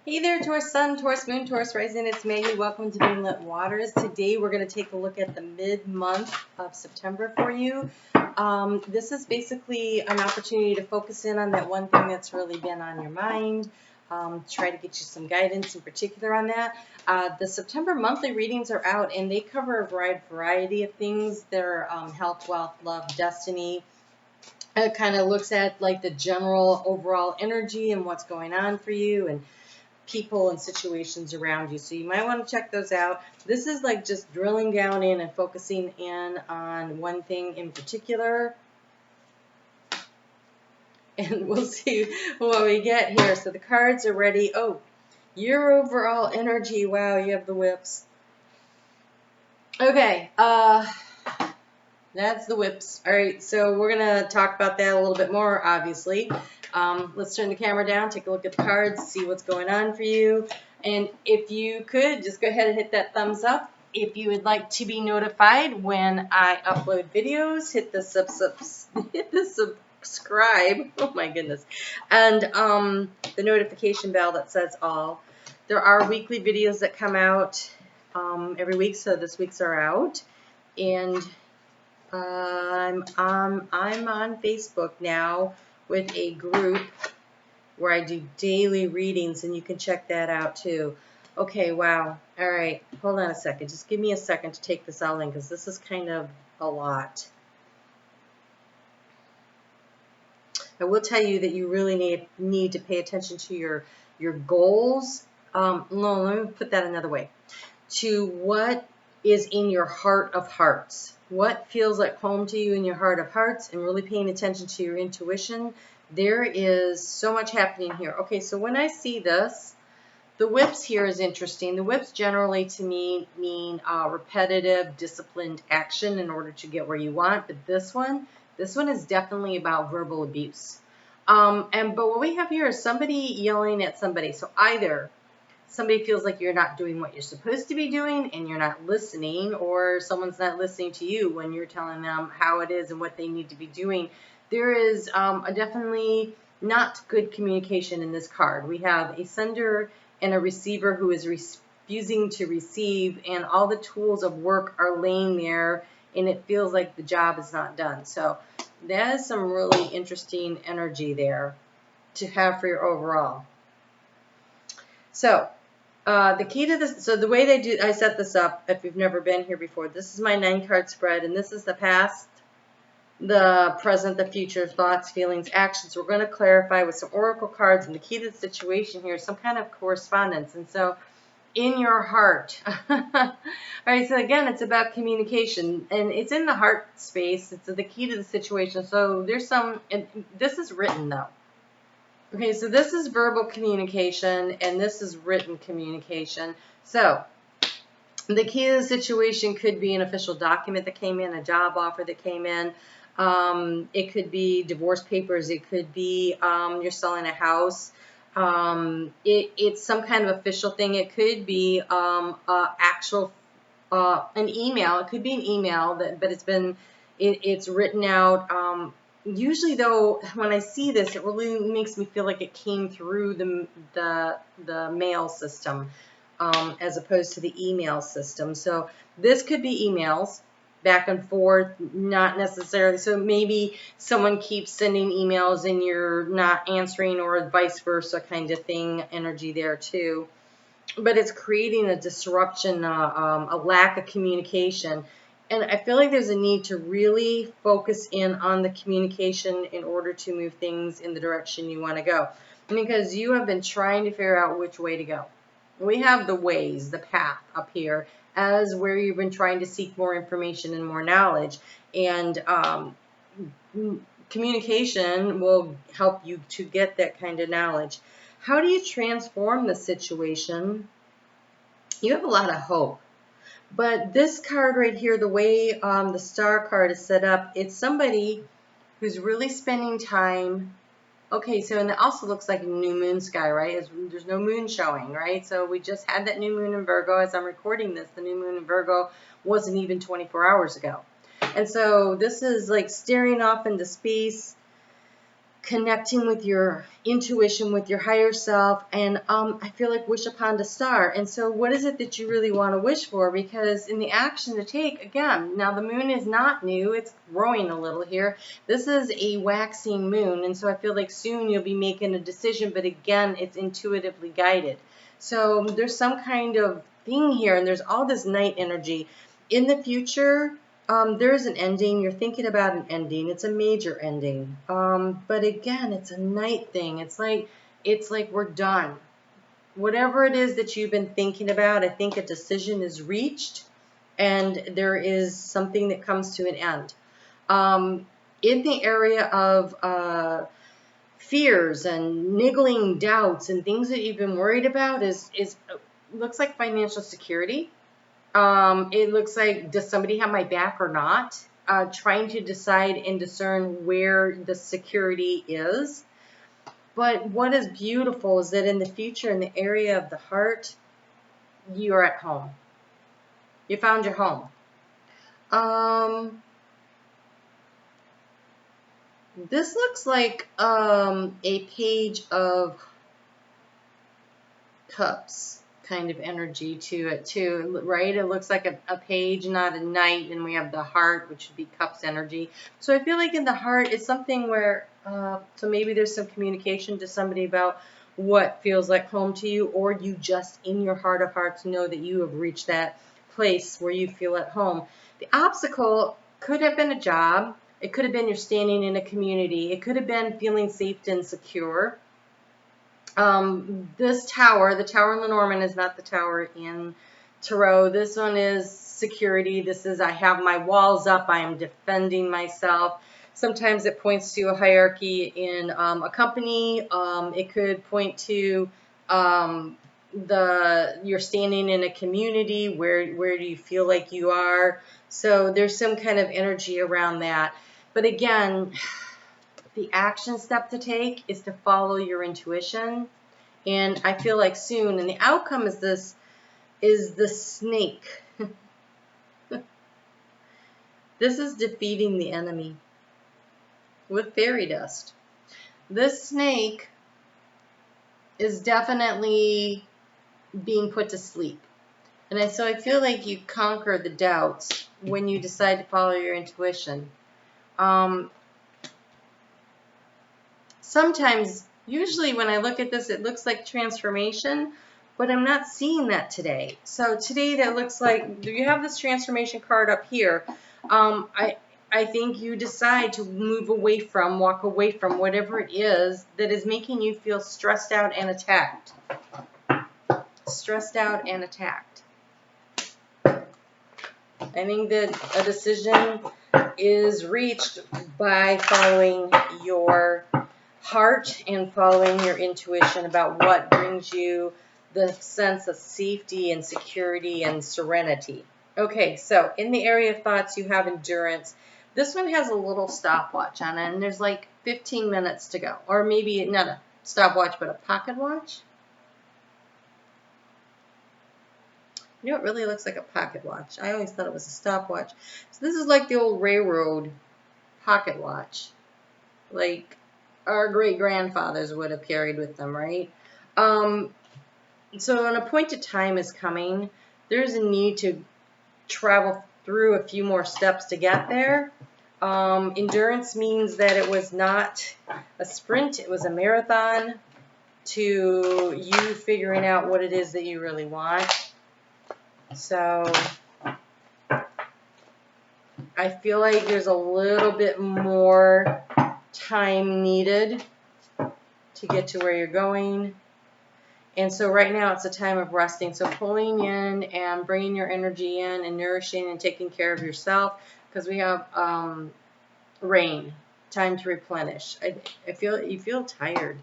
Hey there, Taurus Sun, Taurus Moon, Taurus Rising. It's Maggie. Welcome to Moonlit Waters. Today we're going to take a look at the mid-month of September for you. This is basically an opportunity to focus in on that one thing that's really been on your mind. Try to get you some guidance in particular on that. The September monthly readings are out, and they cover a variety of things. They're health, wealth, love, destiny. It kind of looks at like the general overall energy and what's going on for you and people and situations around you. So you might want to check those out. This is like just drilling down in and focusing in on one thing in particular. And we'll see what we get here. So the cards are ready. Oh, your overall energy. Wow, you have the whips. Okay, that's the whips. All right, so we're going to talk about that a little bit more, obviously. Let's turn the camera down, take a look at the cards, see what's going on for you. And if you could, just go ahead and hit that thumbs up. If you would like to be notified when I upload videos, hit the subscribe. Oh my goodness. And the notification bell that says all. There are weekly videos that come out every week, so this week's are out. And I'm on Facebook now with a group where I do daily readings, and you can check that out too. Okay, wow. All right, hold on a second. Just give me a second to take this all in, because this is kind of a lot. I will tell you that you really need to pay attention to your goals. No, let me put that another way. To what is in your heart of hearts. What feels like home to you in your heart of hearts, and really paying attention to your intuition. There is so much happening here. Okay, so when I see this, the whips here is interesting. The whips generally to me mean repetitive, disciplined action in order to get where you want. But this one is definitely about verbal abuse. But what we have here is somebody yelling at somebody. So either somebody feels like you're not doing what you're supposed to be doing and you're not listening, or someone's not listening to you when you're telling them how it is and what they need to be doing. There is a definitely not good communication in this card. We have a sender and a receiver who is refusing to receive, and all the tools of work are laying there, and it feels like the job is not done. So that is some really interesting energy there to have for your overall. So the key to this, so the way I set this up, if you've never been here before, this is my 9-card spread, and this is the past, the present, the future, thoughts, feelings, actions. We're going to clarify with some oracle cards, and the key to the situation here is some kind of correspondence. And so in your heart, all right, so again, it's about communication, and it's in the heart space. It's the key to the situation. So there's some, and this is written though. Okay, so this is verbal communication, and this is written communication. So the key to the situation could be an official document that came in, a job offer that came in. It could be divorce papers. It could be you're selling a house. It's some kind of official thing. It could be actual an email. It could be an email but it's written out. Usually, though, when I see this, it really makes me feel like it came through the mail system as opposed to the email system. So this could be emails back and forth, not necessarily. So maybe someone keeps sending emails and you're not answering, or vice versa kind of thing, energy there too. But it's creating a disruption, a lack of communication. And I feel like there's a need to really focus in on the communication in order to move things in the direction you want to go. Because you have been trying to figure out which way to go. We have the ways, the path up here, as where you've been trying to seek more information and more knowledge. And communication will help you to get that kind of knowledge. How do you transform the situation? You have a lot of hope. But this card right here, the way the star card is set up, it's somebody who's really spending time. Okay, so and it also looks like a new moon sky, right? There's no moon showing, right? So we just had that new moon in Virgo. As I'm recording this, the new moon in Virgo wasn't even 24 hours ago. And so this is like staring off into space, connecting with your intuition, with your higher self, and I feel like wish upon a star. And so what is it that you really want to wish for? Because in the action to take, again, now the moon is not new, it's growing a little here. This is a waxing moon, and so I feel like soon you'll be making a decision, but again, it's intuitively guided. So there's some kind of thing here, and there's all this night energy. In the future, there is an ending. You're thinking about an ending. It's a major ending. But again, it's a night thing. It's like we're done. Whatever it is that you've been thinking about, I think a decision is reached, and there is something that comes to an end. In the area of fears and niggling doubts and things that you've been worried about is looks like financial security. It looks like, does somebody have my back or not? Trying to decide and discern where the security is. But what is beautiful is that in the future, in the area of the heart, you are at home. You found your home. This looks like a page of cups kind of energy to it too, right? It looks like a page, not a knight, and we have the heart, which would be cups energy. So I feel like in the heart it's something where, so maybe there's some communication to somebody about what feels like home to you, or you just in your heart of hearts know that you have reached that place where you feel at home. The obstacle could have been a job. It could have been you're standing in a community. It could have been feeling safe and secure. This tower, the tower in Lenormand, is not the tower in Taurus. This one is security. This is, I have my walls up. I am defending myself. Sometimes it points to a hierarchy in a company. It could point to you're standing in a community. Where do you feel like you are? So there's some kind of energy around that. But again, the action step to take is to follow your intuition. And I feel like soon, and the outcome is this, is the snake. This is defeating the enemy with fairy dust. This snake is definitely being put to sleep. And so I feel like you conquer the doubts when you decide to follow your intuition. Sometimes, usually when I look at this, it looks like transformation, but I'm not seeing that today. So today that looks like, do you have this transformation card up here? I think you decide to move away from, walk away from whatever it is that is making you feel stressed out and attacked. Stressed out and attacked. I think that a decision is reached by following your heart and following your intuition about what brings you the sense of safety and security and serenity. Okay, so in the area of thoughts, you have endurance. This one has a little stopwatch on it, and there's like 15 minutes to go. Or maybe not a stopwatch, but a pocket watch. You know, it really looks like a pocket watch. I always thought it was a stopwatch. So this is like the old railroad pocket watch. Like our great-grandfathers would have carried with them, right? So an appointed time is coming. There's a need to travel through a few more steps to get there. Endurance means that it was not a sprint, it was a marathon to you figuring out what it is that you really want. So I feel like there's a little bit more time needed to get to where you're going. And so right now it's a time of resting. So pulling in and bringing your energy in and nourishing and taking care of yourself, because we have rain, time to replenish. I feel you feel tired.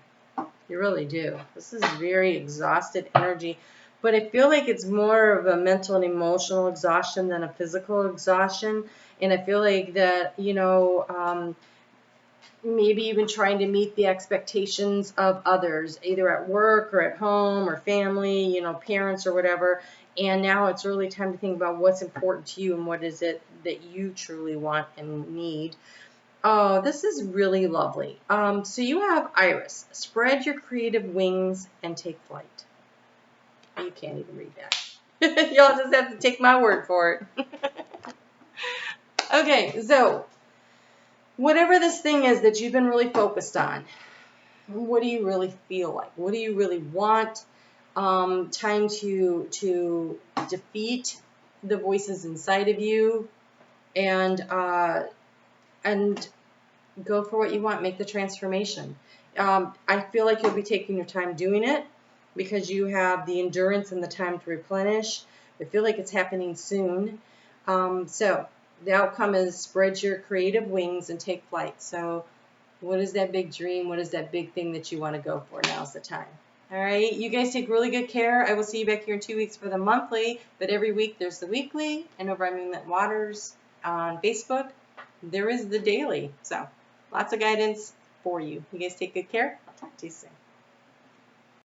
You really do. This is very exhausted energy. But I feel like it's more of a mental and emotional exhaustion than a physical exhaustion. And I feel like that, you know, maybe even trying to meet the expectations of others, either at work or at home or family, you know, parents or whatever. And now it's really time to think about what's important to you and what is it that you truly want and need. Oh, this is really lovely. So you have Iris. Spread your creative wings and take flight. You can't even read that. Y'all just have to take my word for it. Okay, so whatever this thing is that you've been really focused on, what do you really feel like? What do you really want? Time to defeat the voices inside of you, and go for what you want. Make the transformation. I feel like you'll be taking your time doing it because you have the endurance and the time to replenish. I feel like it's happening soon. So the outcome is spread your creative wings and take flight. So what is that big dream? What is that big thing that you want to go for? Now's the time. All right, you guys take really good care. I will see you back here in 2 weeks for the monthly, but every week there's the weekly, and over on Moonlit Waters on Facebook, there is the daily. So lots of guidance for you. You guys take good care. I'll talk to you soon.